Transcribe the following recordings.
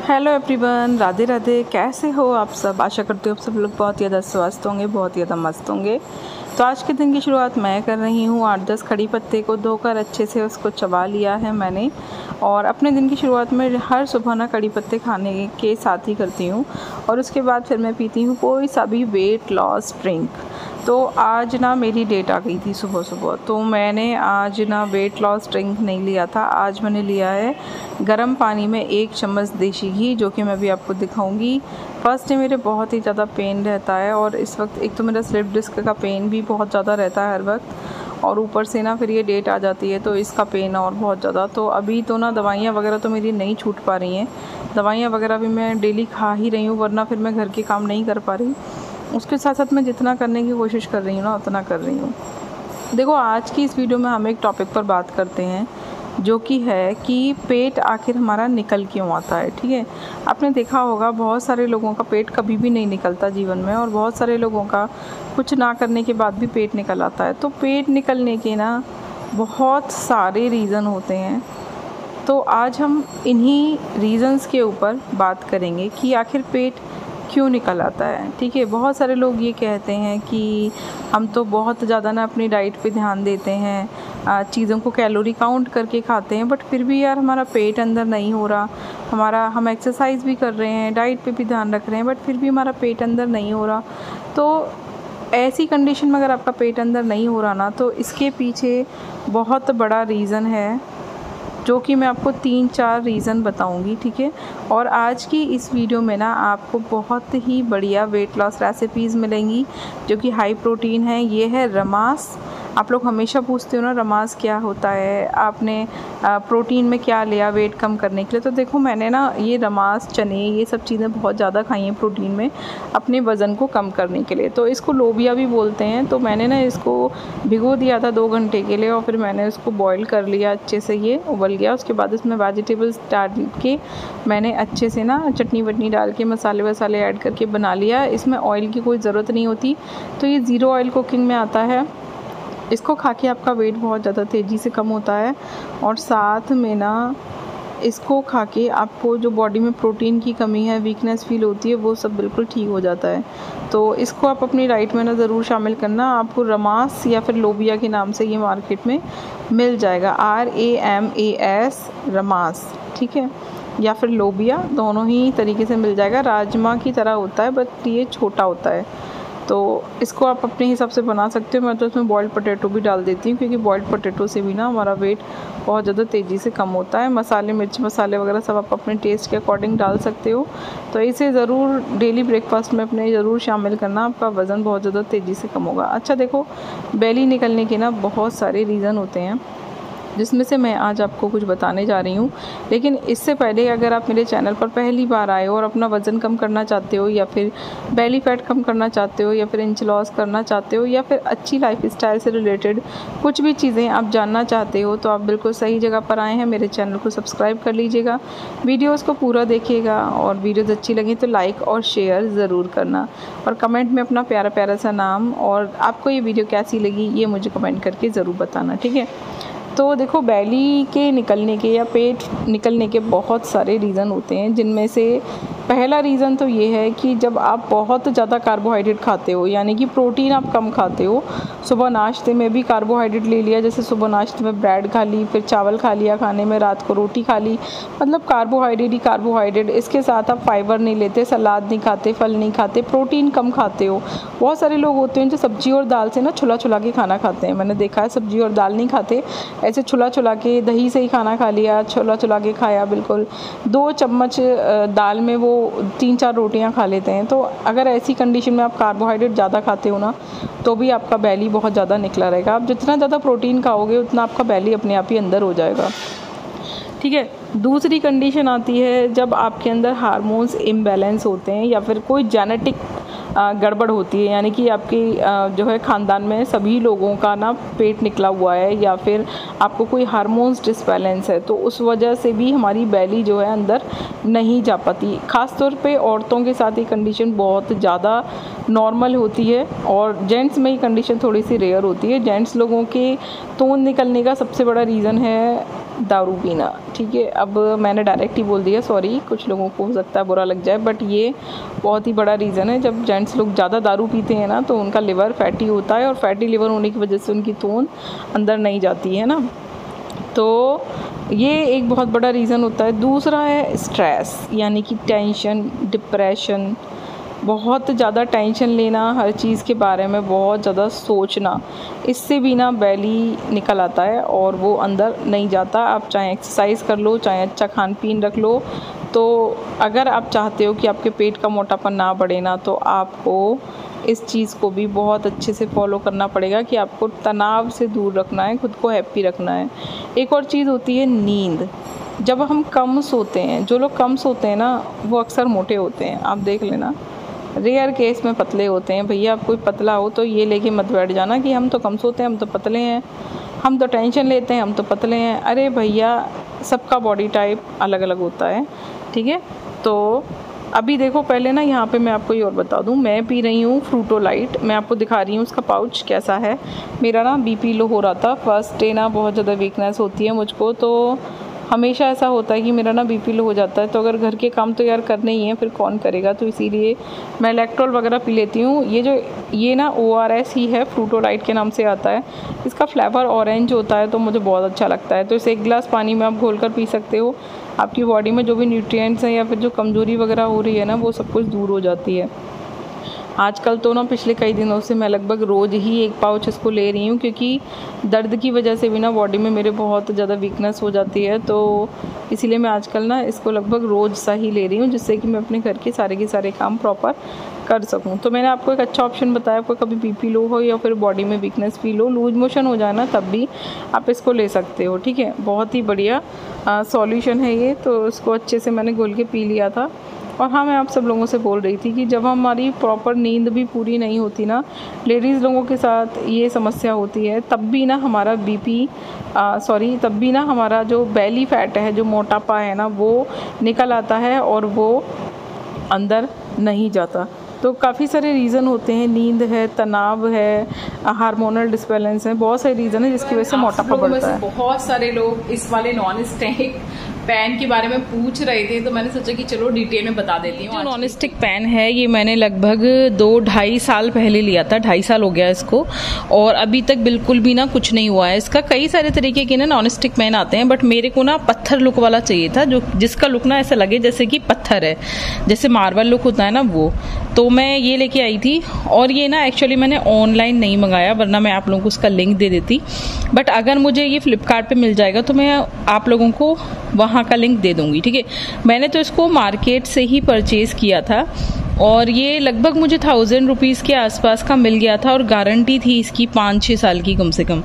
Hello everyone, Radhe Radhe. कैसे हो आप सब? आशा करती हूँ आप सब लोग बहुत ज़्यादा स्वस्थ होंगे, बहुत ज़्यादा मस्त होंगे। तो आज के दिन की शुरुआत मैं कर रही हूँ। 8-10 कड़ी पत्ते को धोकर अच्छे से उसको चबा लिया है मैंने। और अपने दिन की शुरुआत में हर सुबह ना कड़ी पत्ते खाने के साथ ही करती हूँ। और उसके बाद फिर मैं पीती हूँ कोई सा भी वेट लॉस ड्रिंक। तो आज ना मेरी डेट आ गई थी सुबह सुबह, तो मैंने आज ना वेट लॉस ड्रिंक नहीं लिया था। आज मैंने लिया है गर्म पानी में 1 चम्मच देसी घी, जो कि मैं भी आपको दिखाऊंगी। फर्स्ट डे मेरे बहुत ही ज़्यादा पेन रहता है, और इस वक्त एक तो मेरा स्लिप डिस्क का पेन भी बहुत ज़्यादा रहता है हर वक्त, और ऊपर से ना फिर ये डेट आ जाती है तो इसका पेन और बहुत ज़्यादा। तो अभी तो ना दवाइयाँ वगैरह तो मेरी नहीं छूट पा रही हैं। दवाइयाँ वगैरह भी मैं डेली खा ही रही हूँ, वरना फिर मैं घर के काम नहीं कर पा रही। उसके साथ साथ मैं जितना करने की कोशिश कर रही हूँ ना उतना कर रही हूँ। देखो, आज की इस वीडियो में हम एक टॉपिक पर बात करते हैं, जो कि है कि पेट आखिर हमारा निकल क्यों आता है। ठीक है, आपने देखा होगा बहुत सारे लोगों का पेट कभी भी नहीं निकलता जीवन में, और बहुत सारे लोगों का कुछ ना करने के बाद भी पेट निकल आता है। तो पेट निकलने के ना बहुत सारे रीज़न होते हैं। तो आज हम इन्हीं रीज़न्स के ऊपर बात करेंगे कि आखिर पेट क्यों निकल आता है। ठीक है, बहुत सारे लोग ये कहते हैं कि हम तो बहुत ज़्यादा ना अपनी डाइट पे ध्यान देते हैं, चीज़ों को कैलोरी काउंट करके खाते हैं, बट फिर भी यार हमारा पेट अंदर नहीं हो रहा। हम एक्सरसाइज भी कर रहे हैं, डाइट पे भी ध्यान रख रहे हैं, बट फिर भी हमारा पेट अंदर नहीं हो रहा। तो ऐसी कंडीशन में अगर आपका पेट अंदर नहीं हो रहा ना, तो इसके पीछे बहुत बड़ा रीज़न है, जो कि मैं आपको 3-4 रीज़न बताऊंगी। ठीक है, और आज की इस वीडियो में ना आपको बहुत ही बढ़िया वेट लॉस रेसिपीज़ मिलेंगी, जो कि हाई प्रोटीन है। ये है रमास। आप लोग हमेशा पूछते हो ना रमास क्या होता है, आपने प्रोटीन में क्या लिया वेट कम करने के लिए। तो देखो, मैंने ना ये रमास, चने, ये सब चीज़ें बहुत ज़्यादा खाई हैं प्रोटीन में अपने वज़न को कम करने के लिए। तो इसको लोबिया भी बोलते हैं। तो मैंने ना इसको भिगो दिया था 2 घंटे के लिए, और फिर मैंने इसको बॉईल कर लिया अच्छे से, ये उबल गया। उसके बाद इसमें वेजिटेबल्स डाल के मैंने अच्छे से ना चटनी वटनी डाल के मसाले वसाले ऐड करके बना लिया। इसमें ऑयल की कोई ज़रूरत नहीं होती, तो ये ज़ीरो ऑयल कुकिंग में आता है। इसको खा के आपका वेट बहुत ज़्यादा तेज़ी से कम होता है, और साथ में ना इसको खा के आपको जो बॉडी में प्रोटीन की कमी है, वीकनेस फील होती है, वो सब बिल्कुल ठीक हो जाता है। तो इसको आप अपनी डाइट में ना ज़रूर शामिल करना। आपको रमास या फिर लोबिया के नाम से ये मार्केट में मिल जाएगा, RAMAS, रमास। ठीक है, या फिर लोबिया, दोनों ही तरीके से मिल जाएगा। राजमा की तरह होता है, बट ये छोटा होता है। तो इसको आप अपने हिसाब से बना सकते हो। मैं तो इसमें बॉइल्ड पोटैटो भी डाल देती हूँ, क्योंकि बॉइल्ड पोटैटो से भी ना हमारा वेट बहुत ज़्यादा तेज़ी से कम होता है। मसाले, मिर्च मसाले वगैरह सब आप अपने टेस्ट के अकॉर्डिंग डाल सकते हो। तो इसे ज़रूर डेली ब्रेकफास्ट में अपने ज़रूर शामिल करना, आपका वज़न बहुत ज़्यादा तेज़ी से कम होगा। अच्छा देखो, बेली निकलने के ना बहुत सारे रीज़न होते हैं, जिसमें से मैं आज आपको कुछ बताने जा रही हूँ। लेकिन इससे पहले अगर आप मेरे चैनल पर पहली बार आए हो और अपना वज़न कम करना चाहते हो, या फिर बेली फैट कम करना चाहते हो, या फिर इंच लॉस करना चाहते हो, या फिर अच्छी लाइफ स्टाइल से रिलेटेड कुछ भी चीज़ें आप जानना चाहते हो, तो आप बिल्कुल सही जगह पर आए हैं। मेरे चैनल को सब्सक्राइब कर लीजिएगा, वीडियोज़ को पूरा देखिएगा, और वीडियोज़ अच्छी लगी तो लाइक और शेयर ज़रूर करना, और कमेंट में अपना प्यारा प्यारा सा नाम और आपको ये वीडियो कैसी लगी ये मुझे कमेंट करके ज़रूर बताना। ठीक है, तो देखो, बेली के निकलने के या पेट निकलने के बहुत सारे रीज़न होते हैं, जिनमें से पहला रीज़न तो ये है कि जब आप बहुत ज़्यादा कार्बोहाइड्रेट खाते हो, यानी कि प्रोटीन आप कम खाते हो। सुबह नाश्ते में भी कार्बोहाइड्रेट ले लिया, जैसे सुबह नाश्ते में ब्रेड खा ली, फिर चावल खा लिया खाने में, रात को रोटी खा ली, मतलब कार्बोहाइड्रेट ही कार्बोहाइड्रेट। इसके साथ आप फाइबर नहीं लेते, सलाद नहीं खाते, फल नहीं खाते, प्रोटीन कम खाते हो। बहुत सारे लोग होते हैं जो सब्जी और दाल से ना छुला छुला के खाना खाते हैं। मैंने देखा है, सब्जी और दाल नहीं खाते, ऐसे छुला छुला के दही से ही खाना खा लिया, छुला छुला के खाया बिल्कुल। 2 चम्मच दाल में वो 3-4 रोटियां खा लेते हैं। तो अगर ऐसी कंडीशन में आप कार्बोहाइड्रेट ज़्यादा खाते हो ना, तो भी आपका बेली बहुत ज़्यादा निकला रहेगा। आप जितना ज़्यादा प्रोटीन खाओगे उतना आपका बेली अपने आप ही अंदर हो जाएगा। ठीक है, दूसरी कंडीशन आती है जब आपके अंदर हार्मोन्स इम्बैलेंस होते हैं, या फिर कोई जेनेटिक गड़बड़ होती है, यानी कि आपकी जो है ख़ानदान में सभी लोगों का ना पेट निकला हुआ है, या फिर आपको कोई हार्मोन्स डिसबैलेंस है, तो उस वजह से भी हमारी बेली जो है अंदर नहीं जा पाती। ख़ास तौर पे औरतों के साथ ये कंडीशन बहुत ज़्यादा नॉर्मल होती है, और जेंट्स में ये कंडीशन थोड़ी सी रेयर होती है। जेंट्स लोगों के तोंद निकलने का सबसे बड़ा रीज़न है दारू पीना, ठीक है। अब मैंने डायरेक्ट ही बोल दिया, सॉरी, कुछ लोगों को हो सकता है बुरा लग जाए, बट ये बहुत ही बड़ा रीज़न है। जब जेंट्स लोग ज़्यादा दारू पीते हैं ना तो उनका लिवर फैटी होता है, और फैटी लिवर होने की वजह से उनकी तोंद अंदर नहीं जाती है ना, तो ये एक बहुत बड़ा रीज़न होता है। दूसरा है स्ट्रेस, यानी कि टेंशन, डिप्रेशन, बहुत ज़्यादा टेंशन लेना, हर चीज़ के बारे में बहुत ज़्यादा सोचना, इससे भी ना बैली निकल आता है और वो अंदर नहीं जाता। आप चाहे एक्सरसाइज कर लो, चाहे अच्छा खान पीन रख लो, तो अगर आप चाहते हो कि आपके पेट का मोटापन ना बढ़े ना, तो आपको इस चीज़ को भी बहुत अच्छे से फॉलो करना पड़ेगा कि आपको तनाव से दूर रखना है, खुद को हैप्पी रखना है। एक और चीज़ होती है नींद। जब हम कम सोते हैं, जो लोग कम सोते हैं ना वो अक्सर मोटे होते हैं, आप देख लेना। रेयर केस में पतले होते हैं। भैया आप कोई पतला हो तो ये लेके मत बैठ जाना कि हम तो कम सोते हैं, हम तो पतले हैं, हम तो टेंशन लेते हैं, हम तो पतले हैं। अरे भैया, सबका बॉडी टाइप अलग अलग होता है, ठीक है। तो अभी देखो, पहले ना यहाँ पे मैं आपको ये और बता दूँ, मैं पी रही हूँ फ्रूटोलाइट। मैं आपको दिखा रही हूँ उसका पाउच कैसा है। मेरा ना बीपी लो हो रहा था, फर्स्ट डे ना बहुत ज़्यादा वीकनेस होती है मुझको, तो हमेशा ऐसा होता है कि मेरा ना बीपी लो हो जाता है। तो अगर घर के काम तो यार करने ही हैं, फिर कौन करेगा, तो इसीलिए मैं इलेक्ट्रोल वगैरह पी लेती हूँ। ये ना ORS ही है, फ्रूटोलाइट के नाम से आता है। इसका फ्लेवर ऑरेंज होता है, तो मुझे बहुत अच्छा लगता है। तो इसे 1 गिलास पानी में आप घोल कर पी सकते हो। आपकी बॉडी में जो भी न्यूट्रिएंट्स हैं या फिर जो कमज़ोरी वगैरह हो रही है ना, वो सब कुछ दूर हो जाती है। आजकल तो ना पिछले कई दिनों से मैं लगभग रोज़ ही 1 पाउच इसको ले रही हूँ, क्योंकि दर्द की वजह से भी ना बॉडी में मेरे बहुत ज़्यादा वीकनेस हो जाती है। तो इसीलिए मैं आजकल ना इसको लगभग रोज़ सा ही ले रही हूँ, जिससे कि मैं अपने घर के सारे काम प्रॉपर कर सकूँ। तो मैंने आपको एक अच्छा ऑप्शन बताया। आपको कभी बीपी लो हो या फिर बॉडी में वीकनेस फील हो, लूज मोशन हो जाए ना, तब भी आप इसको ले सकते हो, ठीक है। बहुत ही बढ़िया सॉल्यूशन है ये। तो इसको अच्छे से मैंने घोल के पी लिया था। और हाँ, मैं आप सब लोगों से बोल रही थी कि जब हमारी प्रॉपर नींद भी पूरी नहीं होती ना, लेडीज़ लोगों के साथ ये समस्या होती है, तब भी ना हमारा तब भी ना हमारा जो बेली फैट है, जो मोटापा है ना, वो निकल आता है और वो अंदर नहीं जाता। तो काफ़ी सारे रीज़न होते हैं, नींद है, तनाव है, हार्मोनल डिसबैलेंस है, बहुत सारे रीज़न है जिसकी वजह से मोटापा बढ़ता है। बहुत सारे लोग इस वाले नॉन स्टिक पैन के बारे में पूछ रहे थे, तो मैंने सोचा कि चलो डिटेल में बता देती हूँ। जो नॉन स्टिक पैन है ये मैंने लगभग 2-2.5 साल पहले लिया था, 2.5 साल हो गया इसको, और अभी तक बिल्कुल भी ना कुछ नहीं हुआ है इसका। कई सारे तरीके के ना नॉन स्टिक पैन आते हैं, बट मेरे को ना पत्थर लुक वाला चाहिए था, जो जिसका लुक ना ऐसा लगे जैसे कि पत्थर है, जैसे मार्बल लुक होता है ना वो। तो मैं ये लेके आई थी, और ये ना एक्चुअली मैंने ऑनलाइन नहीं मंगाया, वरना मैं आप लोगों को उसका लिंक दे देती। बट अगर मुझे ये फ्लिपकार्ट पे मिल जाएगा तो मैं आप लोगों को वहाँ का लिंक दे दूंगी, ठीक है। मैंने तो इसको मार्केट से ही परचेज किया था, और ये लगभग मुझे 1000 रुपीज़ के आसपास का मिल गया था, और गारंटी थी इसकी 5-6 साल की कम से कम।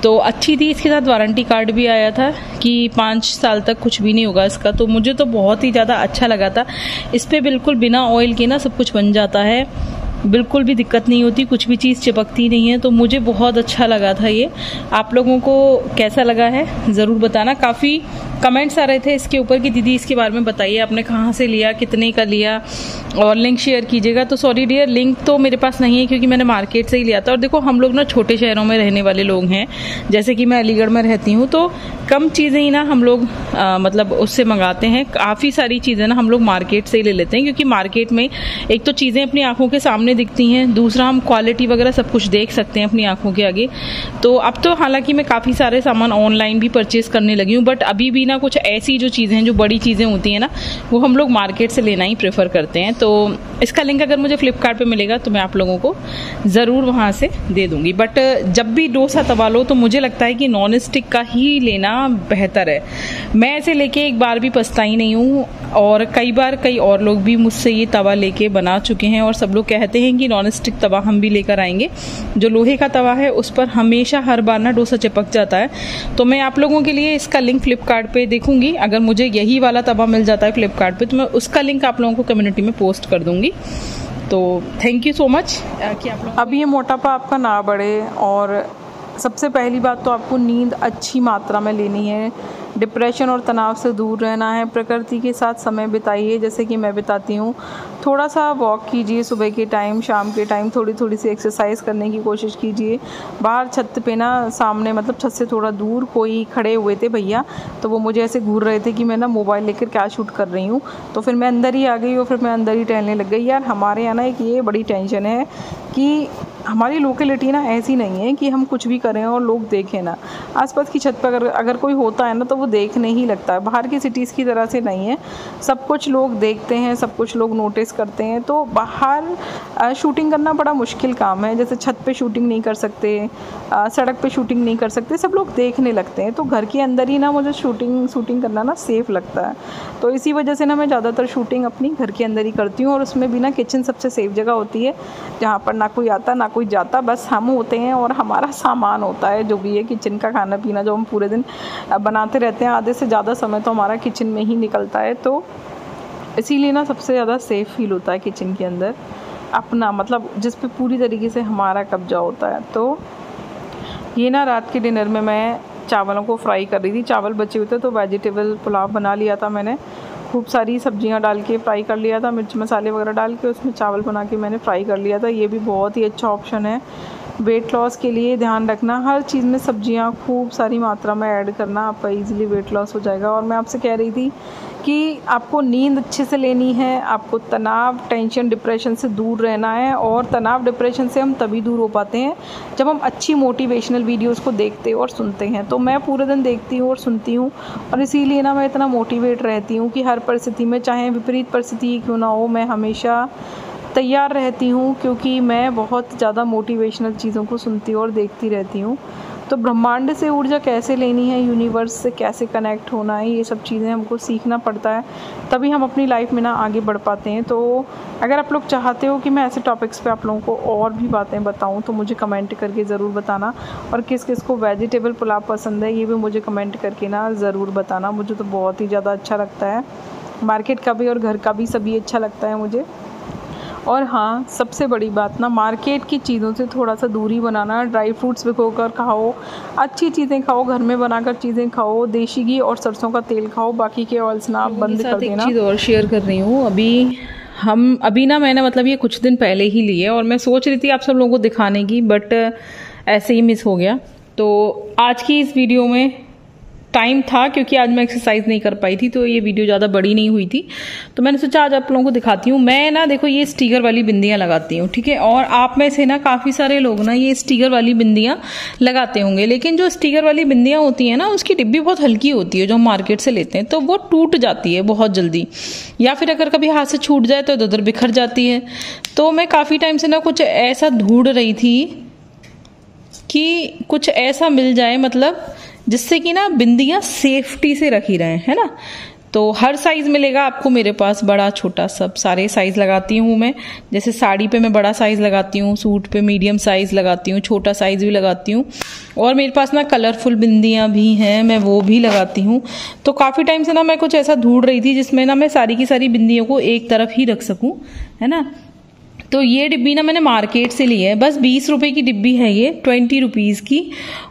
तो अच्छी थी। इसके साथ वारंटी कार्ड भी आया था कि 5 साल तक कुछ भी नहीं होगा इसका। तो मुझे तो बहुत ही ज़्यादा अच्छा लगा था। इस पर बिल्कुल बिना ऑयल के ना सब कुछ बन जाता है, बिल्कुल भी दिक्कत नहीं होती, कुछ भी चीज़ चिपकती नहीं है। तो मुझे बहुत अच्छा लगा था ये। आप लोगों को कैसा लगा है ज़रूर बताना। काफ़ी कमेंट्स आ रहे थे इसके ऊपर कि दीदी इसके बारे में बताइए, आपने कहाँ से लिया, कितने का लिया, और लिंक शेयर कीजिएगा। तो सॉरी डियर, लिंक तो मेरे पास नहीं है क्योंकि मैंने मार्केट से ही लिया था। और देखो हम लोग ना छोटे शहरों में रहने वाले लोग हैं, जैसे कि मैं अलीगढ़ में रहती हूँ, तो कम चीज़ें ही ना हम लोग मतलब उससे मंगाते हैं। काफ़ी सारी चीज़ें ना हम लोग मार्केट से ही ले लेते हैं, क्योंकि मार्केट में एक तो चीज़ें अपनी आंखों के सामने दिखती हैं, दूसरा हम क्वालिटी वगैरह सब कुछ देख सकते हैं अपनी आंखों के आगे। तो अब तो हालांकि मैं काफ़ी सारे सामान ऑनलाइन भी परचेज करने लगी हूँ, बट अभी भी ना कुछ ऐसी जो चीज़ें हैं, जो बड़ी चीज़ें होती हैं ना, वो हम लोग मार्केट से लेना ही प्रेफर करते हैं। तो इसका लिंक अगर मुझे फ्लिपकार्ट पे मिलेगा तो मैं आप लोगों को ज़रूर वहाँ से दे दूँगी। बट जब भी डोसा तवा लो तो मुझे लगता है कि नॉन स्टिक का ही लेना बेहतर है। मैं ऐसे लेके एक बार भी पछताई नहीं हूँ, और कई बार कई और लोग भी मुझसे ये तवा लेके बना चुके हैं, और सब लोग कहते हैं कि नॉन स्टिक तवा हम भी लेकर आएंगे। जो लोहे का तवा है उस पर हमेशा हर बार ना डोसा चिपक जाता है। तो मैं आप लोगों के लिए इसका लिंक फ्लिपकार्ट पे देखूंगी। अगर मुझे यही वाला तवा मिल जाता है फ्लिपकार्ट पे तो मैं उसका लिंक आप लोगों को कम्युनिटी में पोस्ट कर दूंगी। तो थैंक यू सो मच कि आप लोग। अब ये मोटापा आपका ना बढ़े, और सबसे पहली बात तो आपको नींद अच्छी मात्रा में लेनी है। डिप्रेशन और तनाव से दूर रहना है, प्रकृति के साथ समय बिताइए जैसे कि मैं बिताती हूँ। थोड़ा सा वॉक कीजिए सुबह के टाइम, शाम के टाइम थोड़ी सी एक्सरसाइज करने की कोशिश कीजिए। बाहर छत पे ना सामने मतलब छत से थोड़ा दूर कोई खड़े हुए थे भैया, तो वो मुझे ऐसे घूर रहे थे कि मैं ना मोबाइल लेकर क्या शूट कर रही हूँ। तो फिर मैं अंदर ही आ गई और फिर मैं अंदर ही टहलने लग गई। यार हमारे यहाँ ना एक ये बड़ी टेंशन है कि हमारी लोकेलिटी ना ऐसी नहीं है कि हम कुछ भी करें और लोग देखें ना। आसपास की छत पर अगर कोई होता है ना तो वो देखने ही लगता है। बाहर की सिटीज़ की तरह से नहीं है, सब कुछ लोग देखते हैं, सब कुछ लोग नोटिस करते हैं। तो बाहर शूटिंग करना बड़ा मुश्किल काम है। जैसे छत पे शूटिंग नहीं कर सकते, सड़क पे शूटिंग नहीं कर सकते, सब लोग देखने लगते हैं। तो घर के अंदर ही ना मुझे शूटिंग करना ना सेफ़ लगता है। तो इसी वजह से ना मैं ज़्यादातर शूटिंग अपनी घर के अंदर ही करती हूँ। और उसमें भी ना किचन सबसे सेफ़ जगह होती है, जहाँ पर ना कोई आता ना कोई जाता, बस हम होते हैं और हमारा सामान होता है जो भी है किचन का खाना पीना जो हम पूरे दिन बनाते रहते हैं। आधे से ज़्यादा समय तो हमारा किचन में ही निकलता है। तो इसीलिए ना सबसे ज़्यादा सेफ़ फील होता है किचन के अंदर अपना, मतलब जिस पे पूरी तरीके से हमारा कब्जा होता है। तो ये ना रात के डिनर में मैं चावलों को फ्राई कर रही थी। चावल बचे हुए थे तो वेजिटेबल पुलाव बना लिया था मैंने। खूब सारी सब्जियां डाल के फ्राई कर लिया था, मिर्च मसाले वगैरह डाल के उसमें चावल बना के मैंने फ्राई कर लिया था। ये भी बहुत ही अच्छा ऑप्शन है वेट लॉस के लिए। ध्यान रखना हर चीज़ में सब्जियां खूब सारी मात्रा में ऐड करना, आपका इजीली वेट लॉस हो जाएगा। और मैं आपसे कह रही थी कि आपको नींद अच्छे से लेनी है, आपको तनाव, टेंशन, डिप्रेशन से दूर रहना है। और तनाव, डिप्रेशन से हम तभी दूर हो पाते हैं जब हम अच्छी मोटिवेशनल वीडियोस को देखते और सुनते हैं। तो मैं पूरे दिन देखती हूँ और सुनती हूँ और इसीलिए ना मैं इतना मोटिवेट रहती हूँ कि हर परिस्थिति में, चाहे विपरीत परिस्थिति क्यों ना हो, मैं हमेशा तैयार रहती हूँ, क्योंकि मैं बहुत ज़्यादा मोटिवेशनल चीज़ों को सुनती और देखती रहती हूँ। तो ब्रह्मांड से ऊर्जा कैसे लेनी है, यूनिवर्स से कैसे कनेक्ट होना है, ये सब चीज़ें हमको सीखना पड़ता है, तभी हम अपनी लाइफ में ना आगे बढ़ पाते हैं। तो अगर आप लोग चाहते हो कि मैं ऐसे टॉपिक्स पे आप लोगों को और भी बातें बताऊं तो मुझे कमेंट करके ज़रूर बताना। और किस किस को वेजिटेबल पुलाव पसंद है ये भी मुझे कमेंट करके ना ज़रूर बताना। मुझे तो बहुत ही ज़्यादा अच्छा लगता है, मार्केट का भी और घर का भी सभी अच्छा लगता है मुझे। और हाँ, सबसे बड़ी बात ना, मार्केट की चीज़ों से थोड़ा सा दूरी बनाना। ड्राई फ्रूट्स भिगोकर खाओ, अच्छी चीज़ें खाओ, घर में बनाकर चीज़ें खाओ, देसी घी और सरसों का तेल खाओ, बाकी के ऑयल्स ना आप बंद कर देना। एक चीज़ और शेयर कर रही हूँ, अभी ना मैंने मतलब ये कुछ दिन पहले ही लिए और मैं सोच रही थी आप सब लोगों को दिखाने की, बट ऐसे ही मिस हो गया। तो आज की इस वीडियो में टाइम था क्योंकि आज मैं एक्सरसाइज नहीं कर पाई थी, तो ये वीडियो ज़्यादा बड़ी नहीं हुई थी, तो मैंने सोचा आज आप लोगों को दिखाती हूँ। मैं ना देखो ये स्टिकर वाली बिंदियाँ लगाती हूँ, ठीक है। और आप में से ना काफ़ी सारे लोग ना ये स्टिकर वाली बिंदियाँ लगाते होंगे, लेकिन जो स्टिकर वाली बिंदियाँ होती है ना उसकी डिब्बी बहुत हल्की होती है जो हम मार्केट से लेते हैं, तो वो टूट जाती है बहुत जल्दी, या फिर अगर कभी हाथ से छूट जाए तो इधर उधर बिखर जाती है। तो मैं काफ़ी टाइम से ना कुछ ऐसा ढूंढ रही थी कि कुछ ऐसा मिल जाए, मतलब जिससे कि ना बिंदियां सेफ्टी से रखी रहें, है ना। तो हर साइज मिलेगा आपको मेरे पास, बड़ा छोटा सब सारे साइज लगाती हूँ मैं। जैसे साड़ी पे मैं बड़ा साइज लगाती हूँ, सूट पे मीडियम साइज लगाती हूँ, छोटा साइज भी लगाती हूँ। और मेरे पास ना कलरफुल बिंदियां भी हैं, मैं वो भी लगाती हूँ। तो काफी टाइम से ना मैं कुछ ऐसा ढूंढ रही थी जिसमें ना मैं सारी की सारी बिंदियों को एक तरफ ही रख सकूं, है ना। तो ये डिब्बी ना मैंने मार्केट से ली है, बस 20 रुपए की डिब्बी है ये, 20 रुपीज की,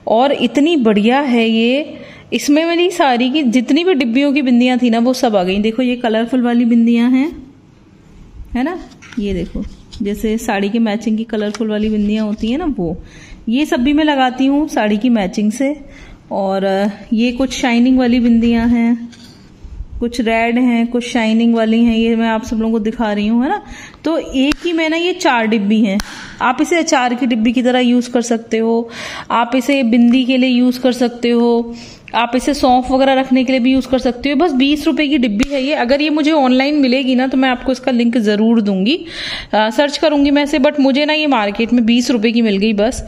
और इतनी बढ़िया है ये। इसमें मेरी सारी की जितनी भी डिब्बियों की बिंदियां थी ना वो सब आ गई। देखो ये कलरफुल वाली बिंदियां हैं, है ना, ये देखो जैसे साड़ी के मैचिंग की कलरफुल वाली बिंदियां होती है ना, वो ये सब भी मैं लगाती हूँ साड़ी की मैचिंग से। और ये कुछ शाइनिंग वाली बिंदियां हैं, कुछ रेड हैं, कुछ शाइनिंग वाली हैं, ये मैं आप सब लोगों को दिखा रही हूँ, है ना। तो एक ही में ना ये 4 डिब्बी हैं। आप इसे अचार की डिब्बी की तरह यूज कर सकते हो, आप इसे बिंदी के लिए यूज कर सकते हो, आप इसे सौंफ वगैरह रखने के लिए भी यूज कर सकते हो। बस 20 रुपए की डिब्बी है ये। अगर ये मुझे ऑनलाइन मिलेगी ना तो मैं आपको इसका लिंक जरूर दूंगी, सर्च करूंगी मैं इसे, बट मुझे ना ये मार्केट में 20 रुपए की मिल गई बस,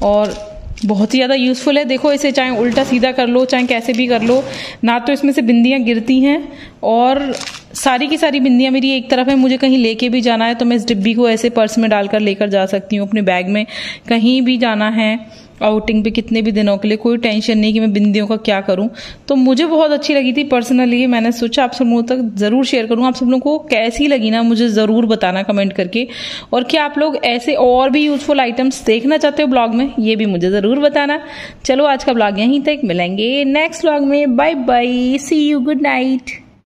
और बहुत ही ज़्यादा यूज़फुल है। देखो इसे चाहे उल्टा सीधा कर लो, चाहे कैसे भी कर लो, ना तो इसमें से बिंदियां गिरती हैं, और सारी की सारी बिंदियां मेरी एक तरफ है। मुझे कहीं लेके भी जाना है तो मैं इस डिब्बी को ऐसे पर्स में डालकर लेकर जा सकती हूँ, अपने बैग में कहीं भी जाना है आउटिंग पे कितने भी दिनों के लिए, कोई टेंशन नहीं कि मैं बिंदियों का क्या करूं। तो मुझे बहुत अच्छी लगी थी पर्सनली, मैंने सोचा आप सब लोगों तक जरूर शेयर करूं। आप सब लोगों को कैसी लगी ना मुझे जरूर बताना कमेंट करके, और क्या आप लोग ऐसे और भी यूजफुल आइटम्स देखना चाहते हो ब्लॉग में, ये भी मुझे जरूर बताना। चलो आज का ब्लॉग यहीं तक, मिलेंगे नेक्स्ट ब्लॉग में। Bye bye, see you, good night.